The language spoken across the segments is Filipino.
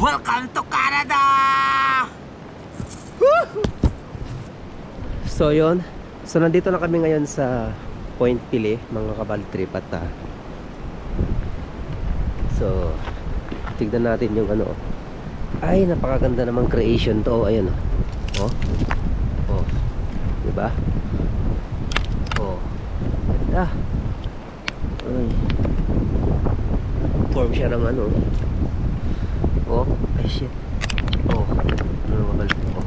Welcome to Canada! So yun, so nandito na kami ngayon sa Point Pili, mga kabal trip. At so tignan natin yung ano. Ay, napakaganda namang creation to. Ayan oh. Oh, diba? Oh, ganda. Ay, form siya ng ano. Oh, ay shit. Oh, ano kabal? Oh,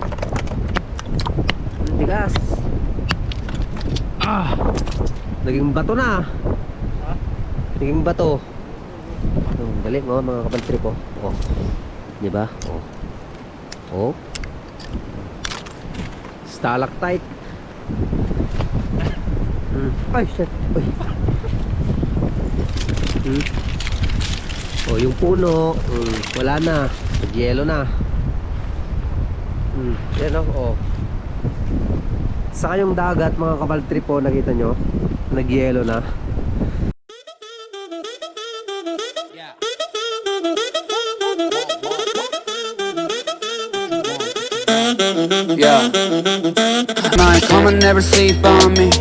ang tigas. Ah, naging bato na. Naging bato. Oh, galing oh, mga kabal trip oh. Oh, diba? Oh, oh, stalactite. Ay shit. Ay. Oh, yung puno, wala na, nag-yelo na. Yan oh. Saka yung dagat, mga kabaltrip po, nakita nyo, nag-yelo na. Yeah. My come and never sleep on me.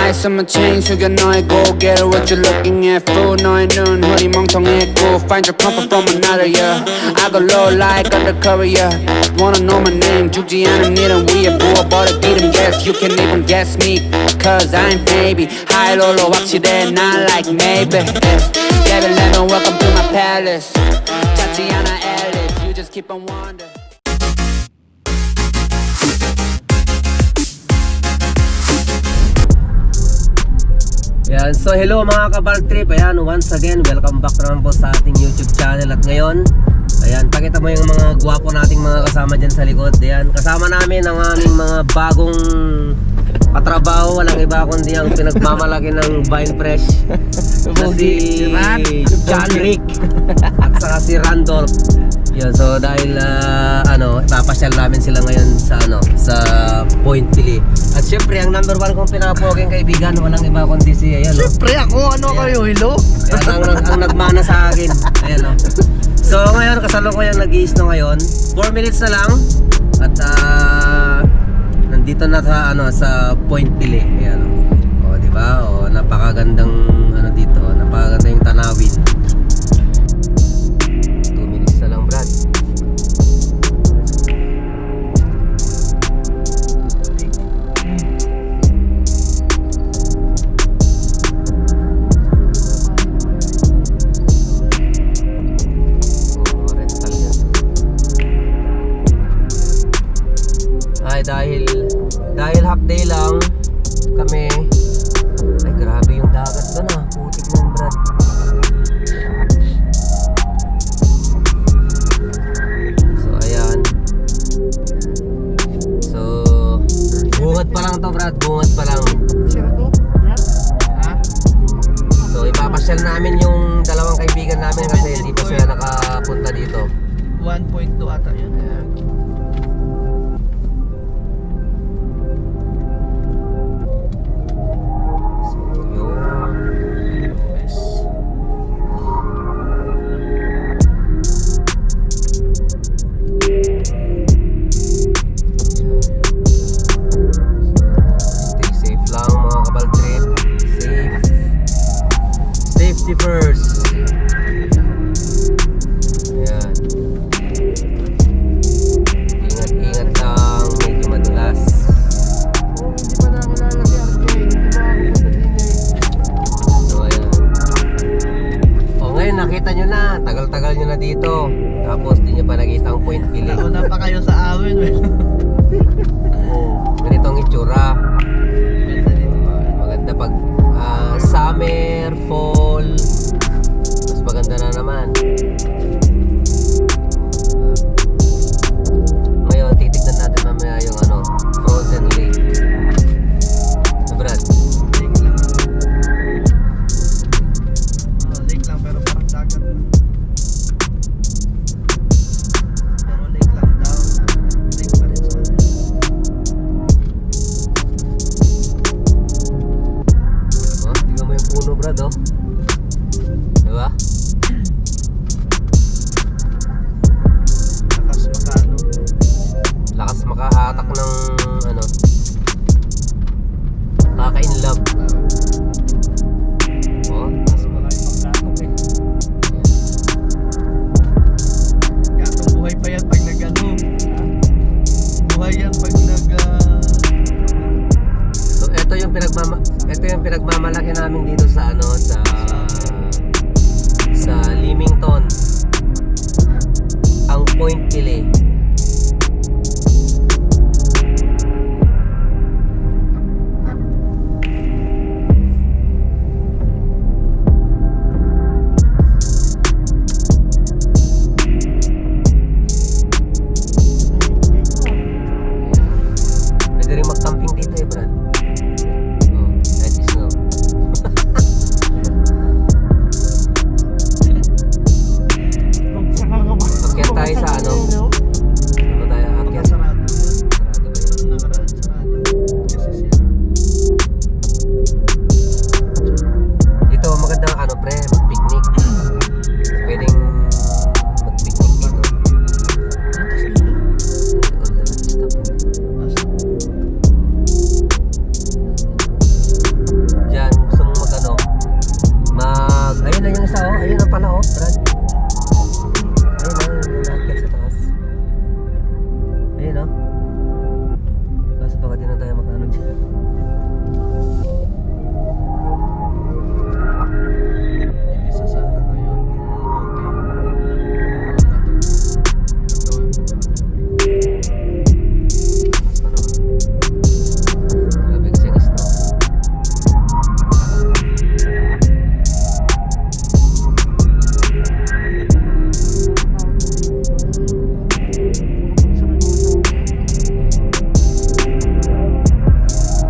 Eyes on my chain, sugar 너의 go get it. What you looking at, fool? 너의 눈 허리 멍청했고 find your comfort from another, yeah. I go low like undercover, yeah. Wanna know my name, 죽지 않은 일은 위에 부어버려 기름. Yes, you can even guess me, cause I'm baby. High low 확실해, not like maybe. Devil let me welcome to my palace. Tatiana Ellis, you just keep on wondering. Ayan, so hello mga kabal trip. Ayan, once again, welcome back naman po sa ating YouTube channel. At ngayon, ayan, pakita mo yung mga gwapo nating mga kasama dyan sa likod. Ayan, kasama namin ang aming mga bagong katrabaho. Walang iba kundi ang pinagmamalaki ng Vine Fresh na si John Rick at saka si Randolph. Yun, so dahil papasyal namin sila ngayon sa sa Point Pili. At syempre ang number one kong pinapoging kaibigan, walang iba kundi si Siyempre ako, kayo, hello? Ayan, ang nagmana sa akin. Ayan o. So ngayon, kasalukuyan nag-i-snow ngayon. 4 minutes na lang. At nandito na sa Point Pili. Ayan o. O, diba? O, napakagandang dito. Napakaganda yung tanawin. 2 minutes na lang, Brad. Dahil half day lang kami. Ay grabe yung dagat doon putik mo yung Brad. So ayan. So bungad pa lang to Brad, bungad pa lang. So ipapasyal namin yung dalawang kaibigan namin kasi hindi pa sila nakapunta dito. 1.2 ata yun. First. Ayan. Pwede rin mag-camping dito eh, Brad. Oh, kahit snow. Akyat tayo sa ano? Ano tayo akyat? Sarado yan. Sarado ba yun? Nakaraan sarado. Kasi sira. Dito magandang ano pre, mag-picnic. Pwedeng mag-picnic dito. Tapos dito. All the stuff. Diyan, gusto mong mag ano? Ayun na yung isa oh. Ayun na pala oh, Brad. Ayun na, yung naakyat sa taas. Ayun oh. Kaso baka di na tayo makano dyan. Yung isa sana ngayon. Ano? Grabe kasi ang snow.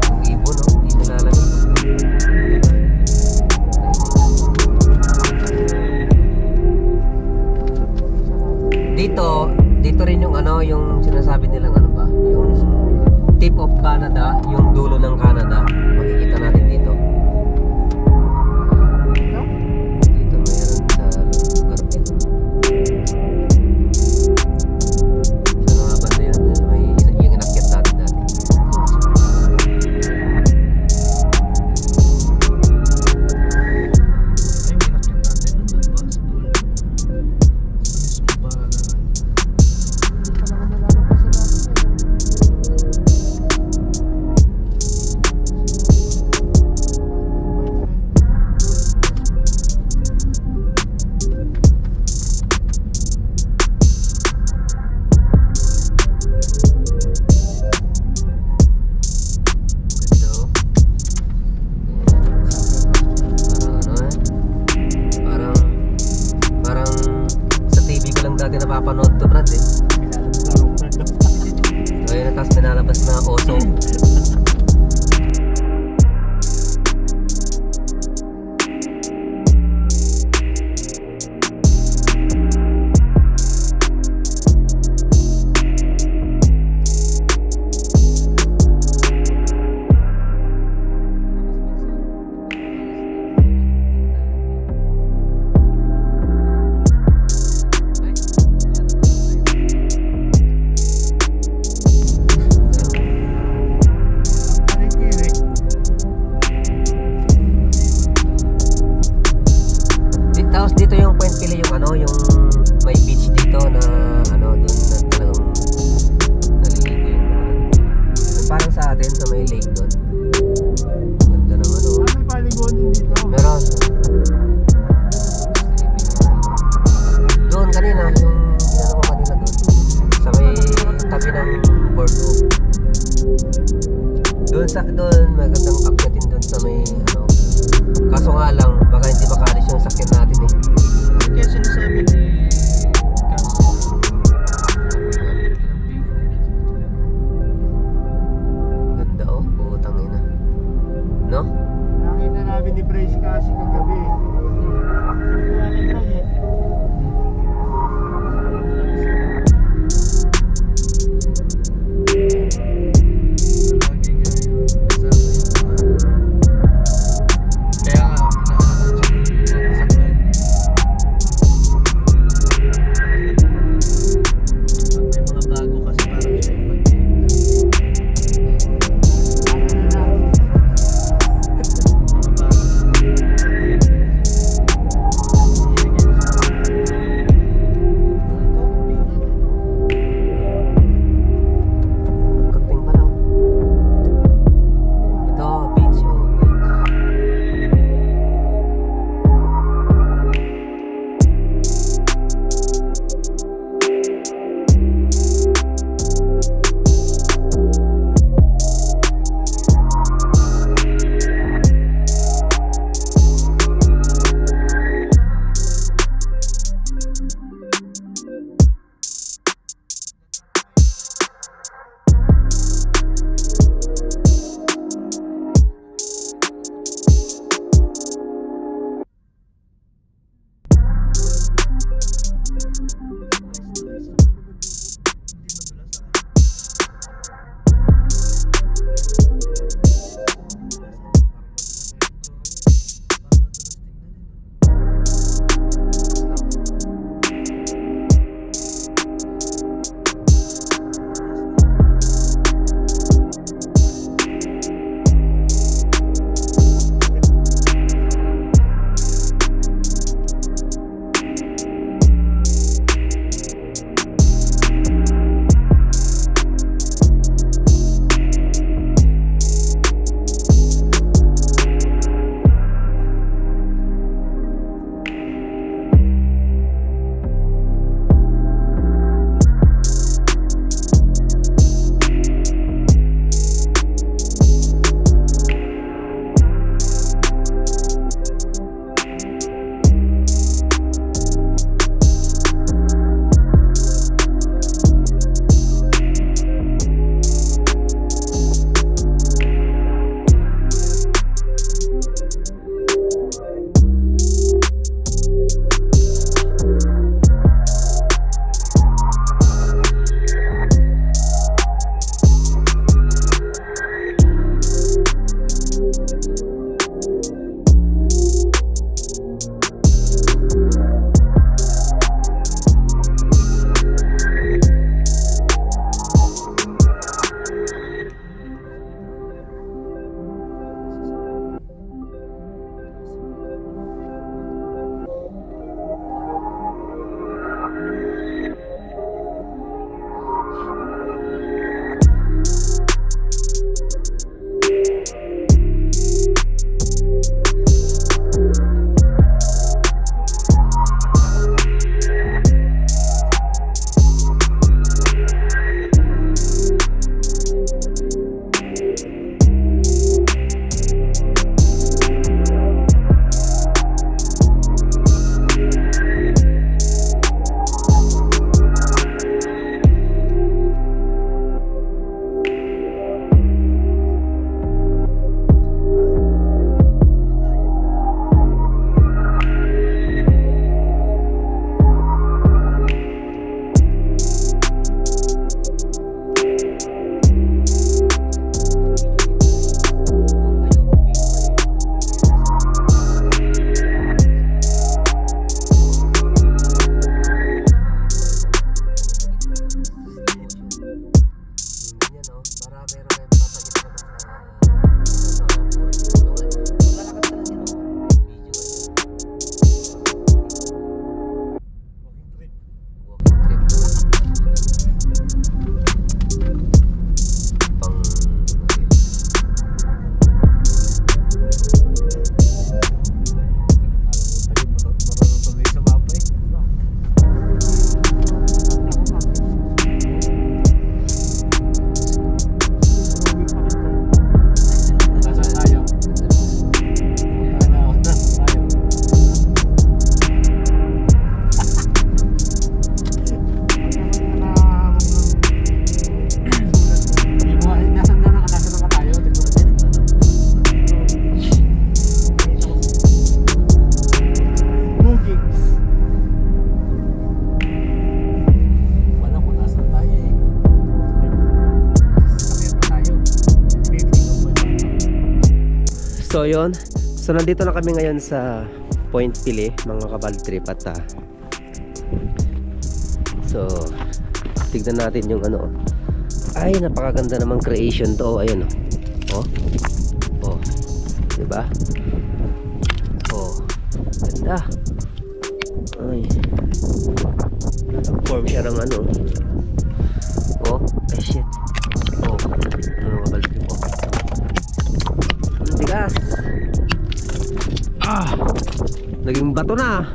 Ang ibon no, hindi nilalamig. Dito rin yung ano, yung sinasabi nilang ano ba, yung tip of Canada, yung dulo ng Canada. Makikita natin dito. Dito meron sa lugar dito. Sa mga banda yun, may yung inakyat natin dati. Ay, pinakit natin nandun pa sa dulo. Sa mismo bahala. Ganda oh. Parang ano parang sa TV ko lang dati napapanood to, Brad eh. Ayun, tapos pinalabas na oso. Tapos dito yung Point Pili, yung ano, yung may beach dito na ano, doon na talagang naliligo yung mga yung parang sa atin sa may lake doon. Ganda naman oh. May paliguan din dito. Meron. Doon kanina, yung ginano ko kanina doon. Sa may tabi ng boardwalk. Doon magandang akyatin doon sa may ano. Kaso nga lang, baka hindi makalis yung sakyan natin eh. Kaya sinasabi ni Cass, Ganda oh, putang ina. No? Nakita namin ni Bryce kasi kagabi. lagi nga yun. So yun. So nandito na kami ngayon sa Point Pili, mga kabal trip at so tignan natin yung ano. Ay, napakaganda namang creation to. Ayan oh. Oh. Diba? Oh. Ganda. Ay. Form siya ng ano. Oh. Ay shit. Oh. Ano kabal trip oh. Ang tigas. Ah. Naging bato na.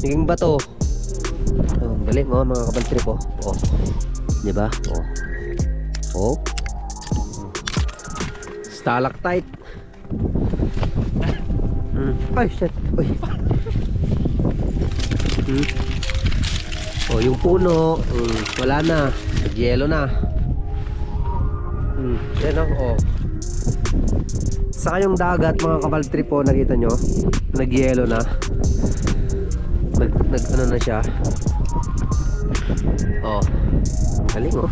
Naging bato. Oh, galing oh mga kabal trip oh. Oh. Diba? Oh. Oh. Stalactite. Ay shit. Uy. Oh, yung puno, wala na. Yelo na. Yan oh. Saka yung dagat mga kabal trip po, nakita nyo, nag-yelo na. Nag ano na siya. Oh. Galing oh.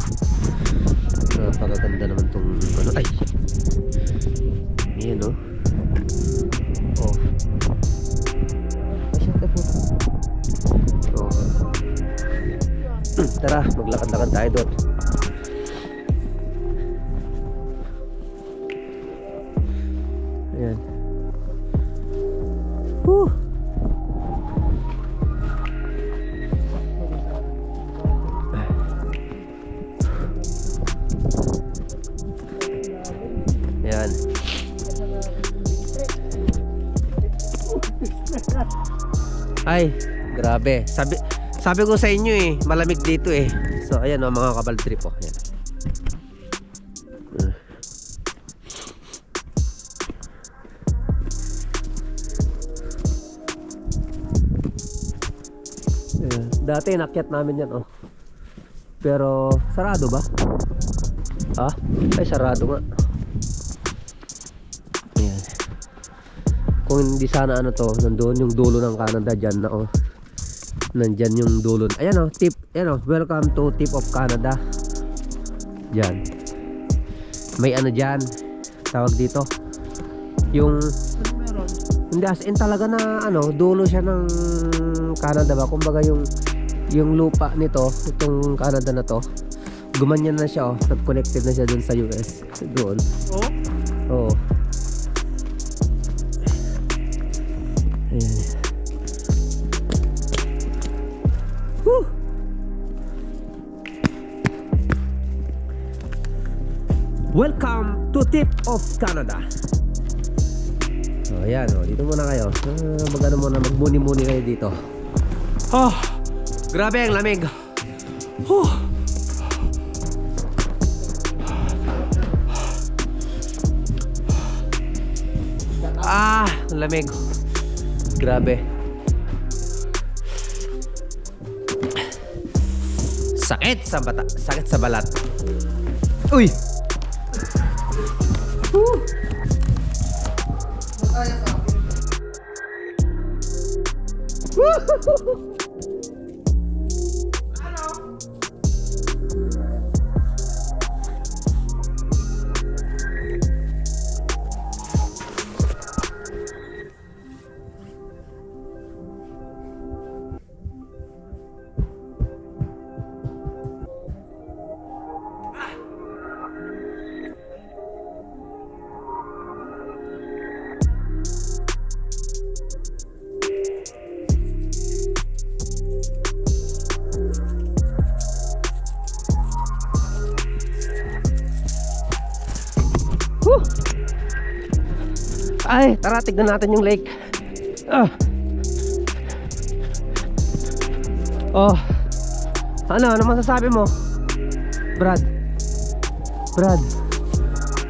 Napakaganda naman tong ano. Ay. Yan oh. Oh. Ay, shit, po. Oh. Tara, maglakad-lakad tayo doon. Ayan. Woo! Ayan. Ay, grabe. Sabi ko sa inyo eh, malamig dito eh. So ayan oh, mga kabal trip oh. Ayan. Dati nakyat namin yan oh. Pero sarado ba? Ah? Ay sarado nga. Ayan. Kung hindi sana ano to, nandoon yung dulo ng Canada dyan na oh. Nandyan yung dulo. Ayan oh, tip. Ayan oh, welcome to tip of Canada. Dyan. May ano dyan. Tawag dito. Yung hindi as in talaga na ano, dulo siya ng Canada ba? Kumbaga yung lupa nito, itong Canada na to, gumanyan na siya oh, nag-connected na siya dun sa US. Doon. Oh? Oo. Ayan. Woo! Welcome to Tip of Canada. So ayan oh, dito muna kayo. Magano muna, magmuni-muni kayo dito. Oh, grabe ang lamig. Ah, lamig. Grabe. Sakit sa bata, sakit sa balat. Uy. Ay, tara, tignan natin yung lake. Oh. Ano masasabi mo? Brad.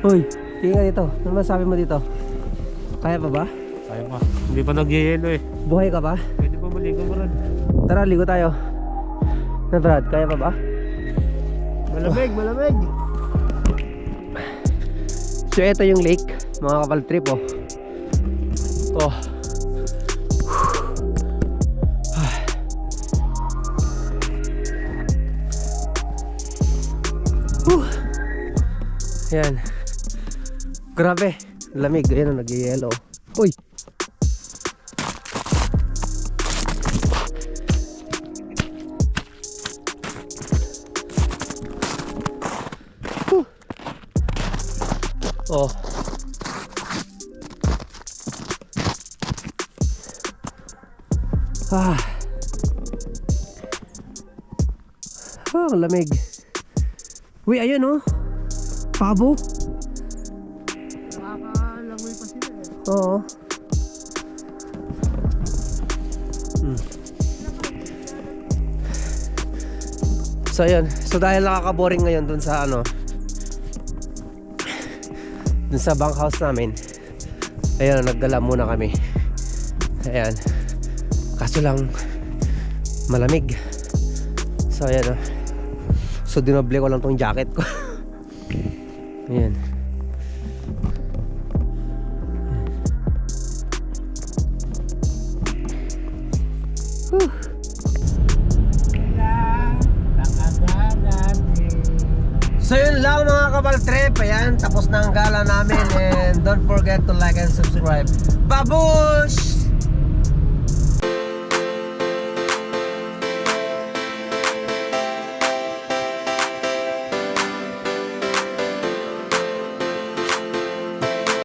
Uy, tingnan dito. Ano masasabi mo dito? Kaya pa ba? Kaya pa. Hindi pa nagyayelo eh. Buhay ka ba? Pwede pa maligo, Brad. Tara, ligo tayo. Na Brad, kaya pa ba? Malamig. So ito yung lake, mga kapal trip oh. Oh. Yan. Grabe, Lamig, ayun, nag-yellow. Uy! Oh. Ah. Oh, ang lamig. Uy, ayun oh. Pabo. Nakakalangoy pa sila eh. Oo. So ayun, so dahil nakaka-boring ngayon dun sa ano, dun sa bunkhouse namin, ayun, naggala muna kami. Ayan, kaso lang malamig. So ayan oh. So dinoble ko lang tong jacket ko. Ayan. Whew. So yun lang mga kabal trip. Ayan, tapos na ang gala namin. And don't forget to like and subscribe. Babush!